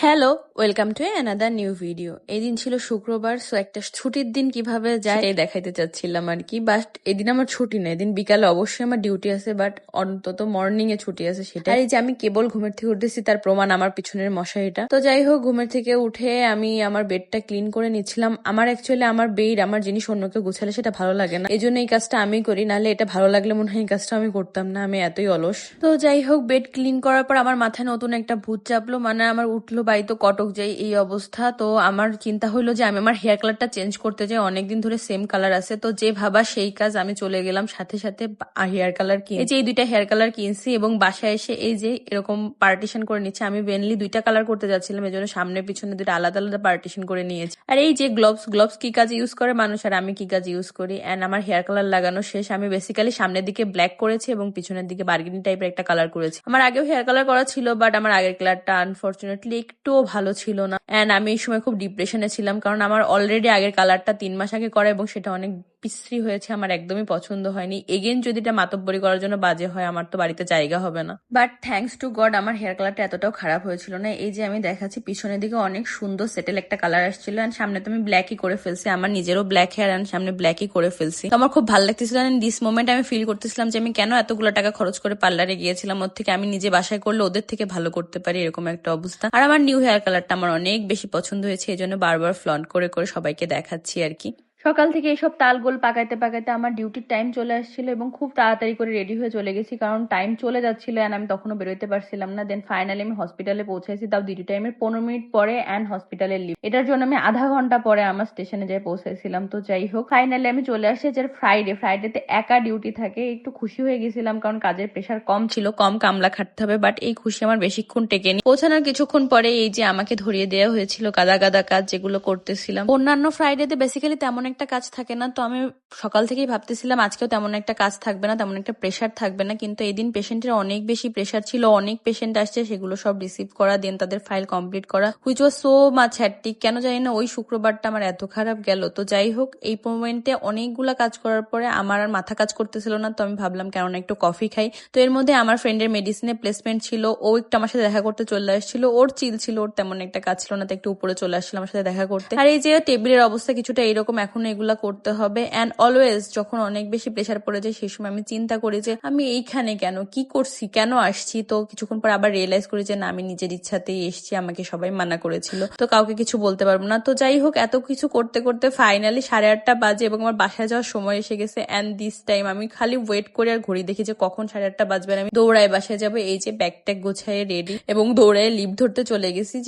Hello, welcome to another new video. এই দিন ছিল শুক্রবার, সো একটা ছুটির দিন কিভাবে যায় সেটাই দেখাইতে চাচ্ছিলাম আর কি। বাট এদিন আমার ছুটি নেই, এদিন বিকালে অবশ্যই আমার ডিউটি আছে, বাট অন্তত মর্নিং এ ছুটি আছে সেটা। আর এই যে আমি কেবল ঘুমের থেকে উঠতেছি তার প্রমাণ আমার পিছনের মশারিটা। তো যাই হোক, ঘুমের থেকে উঠে আমি আমার বেডটা ক্লিন করে নিচ্ছিলাম। আমার অ্যাকচুয়ালি আমার বেড, আমার জিনিস অন্যকে গুছালে সেটা ভালো লাগে না, এই জন্য এই কাজটা আমি করি। নাহলে এটা ভালো লাগলে মনে হয় এই কাজটা আমি করতাম না, আমি এতই অলস। তো যাই হোক, বেড ক্লিন করার পর আমার মাথায় নতুন একটা ভূত চাপলো, মানে আমার উঠলো বাই তো কটক যাই এই অবস্থা। তো আমার চিন্তা হইলো যে আমি আমার হেয়ার কালারটা চেঞ্জ করতে চাই, অনেকদিন ধরে সেম কালার আছে। তো যে ভাবা সেই কাজ, আমি চলে গেলাম সাথে সাথে হেয়ার কালার কিনে। এই যে এই দুইটা হেয়ার কালার কিনছি এবং বাসায় এসে এই যে এরকম পার্টিশন করে নিচ্ছে। আমি মেনলি দুইটা কালার করতে যাচ্ছিলাম, এই জন্য সামনে পিছনে দুইটা আলাদা আলাদা পার্টিশন করে নিয়েছি। আর এই যে গ্লোভস, গ্লোভস কি কাজে ইউজ করে মানুষ আর আমি কি কাজে ইউজ করি। এন্ড আমার হেয়ার কালার লাগানো শেষ। আমি বেসিক্যালি সামনের দিকে ব্ল্যাক করেছি এবং পিছনের দিকে বার্গেনি টাইপের একটা কালার করেছি। আমার আগেও হেয়ার কালার করা ছিল, বাট আমার আগের কালারটা আনফরচুনেটলি একটুও ভালো ছিল না। এন্ড আমি এই সময় খুব ডিপ্রেশনে ছিলাম, কারণ আমার অলরেডি আগের কালারটা 3 মাস আগে করা এবং সেটা অনেক বিশ্রী হয়েছে, আমার একদমই পছন্দ হয়নি। এগেন যদি এটা মাতব্বরি করার জন্য বাজে হয়, আমার তো বাড়িতে জায়গা হবে না। বাট থ্যাঙ্কস টু গড আমার হেয়ার কালারটা এতটাও খারাপ হয়েছিল না। এই যে আমি দেখাচ্ছি, পিছনের দিকে অনেক সুন্দর সেটেল একটা কালার আসছিল, এন্ড সামনে তো আমি ব্ল্যাকই করে ফেলছি। আমার নিজেরও ব্ল্যাক হেয়ার, এন্ড সামনে ব্ল্যাকই করে ফেলছি। তো আমার খুব ভালো লাগতেছিল। এন্ড দিস মোমেন্ট আমি ফিল করতেছিলাম যে আমি কেন এতগুলো টাকা খরচ করে পার্লারে গিয়েছিলাম, ওর থেকে আমি নিজে বাসায় করলে ওদের থেকে ভালো করতে পারি, এরকম একটা অবস্থা। আর আমার নিউ হেয়ার কালারটা আমার অনেক বেশি পছন্দ হয়েছে, এই জন্য বারবার ফ্লন্ট করে করে সবাইকে দেখাচ্ছি আর কি। সকাল থেকে এইসব তালগোল পাকাইতে পাকাইতে আমার ডিউটির টাইম চলে আসছিল এবং খুব তাড়াতাড়ি করে রেডি হয়ে চলে গেছি, কারণ টাইম চলে যাচ্ছিল এন্ড আমি তখনও বেরোতে পারছিলাম না। দেন ফাইনালি আমি হসপিটালে পৌঁছাইছি, তাও ডিউটি টাইমের 15 মিনিট পরে, এন্ড হসপিটালে লিভ। এটার জন্য আমি আধা ঘন্টা পরে আমার স্টেশনে যাই পৌঁছাইছিলাম। তো যাই হোক, ফাইনালি আমি চলে আসছি। যে ফ্রাইডেতে একা ডিউটি থাকে, একটু খুশি হয়ে গেছিলাম কারণ কাজের প্রেশার কম ছিল, কম কামলা খাটতে হবে। বাট এই খুশি আমার বেশিক্ষণ টেকেনি। পৌঁছানোর কিছুক্ষণ পরে এই যে আমাকে ধরিয়ে দেওয়া হয়েছিল গাদা গাদা কাজ, যেগুলো করতেছিলাম। অন্যান্য ফ্রাইডেতে বেসিক্যালি তেমন একটা কাজ থাকে না, তো আমি সকাল থেকেই ভাবতেছিলাম আজকেও তেমন একটা কাজ থাকবে না, তেমন একটা প্রেশার থাকবে না। কিন্তু এই দিন পেশেন্টের অনেক বেশি প্রেশার ছিল, অনেক পেশেন্ট আসছে, সেগুলো সব রিসিভ করা, দেন তাদের ফাইল কমপ্লিট করা, which was so much hat trick. কেন জানি না ওই শুক্রবারটা আমার এত খারাপ গেল। তো যাই হোক, এই মোমেন্টে অনেকগুলা কাজ করার পরে আমার আর মাথা কাজ করতেছিল না, তো আমি ভাবলাম কেননা একটু কফি খাই। তো এর মধ্যে আমার ফ্রেন্ডের মেডিসিনে প্লেসমেন্ট ছিল, ও একটু আমার সাথে দেখা করতে চলে আসছিল। ওর চিল ছিল, ওর তেমন একটা কাজ ছিল না, তো একটু উপরে চলে আসছিল আমার সাথে দেখা করতে। আর এই যে টেবিলের অবস্থা কিছুটা এরকম, এখন এগুলা করতে হবে। এন্ড অলওয়েজ যখন অনেক বেশি প্রেশার পড়ে যায়, সেই সময় আমি চিন্তা করি যে আমি এইখানে কেন, কি করছি, কেন আসছি। তো কিছুক্ষণ পর আবার রিয়েলাইজ করি যে না, আমি নিজের ইচ্ছাতেই এসছি, আমাকে সবাই মানা করেছিল, তো কাউকে কিছু বলতে পারবো না। তো যাই হোক, এত কিছু করতে করতে ফাইনালি 8:30 বাজে এবং আমার বাসায় যাওয়ার সময় এসে গেছে। এন্ড দিস টাইম আমি খালি ওয়েট করি আর ঘড়ি দেখি যে কখন 8:30 বাজবে, আমি দৌড়ায় বাসায় যাবো। এই যে ব্যাগ ট্যাগ গোছায় রেডি এবং দৌড়ায় লিফট ধরতে চলে গেছি। যে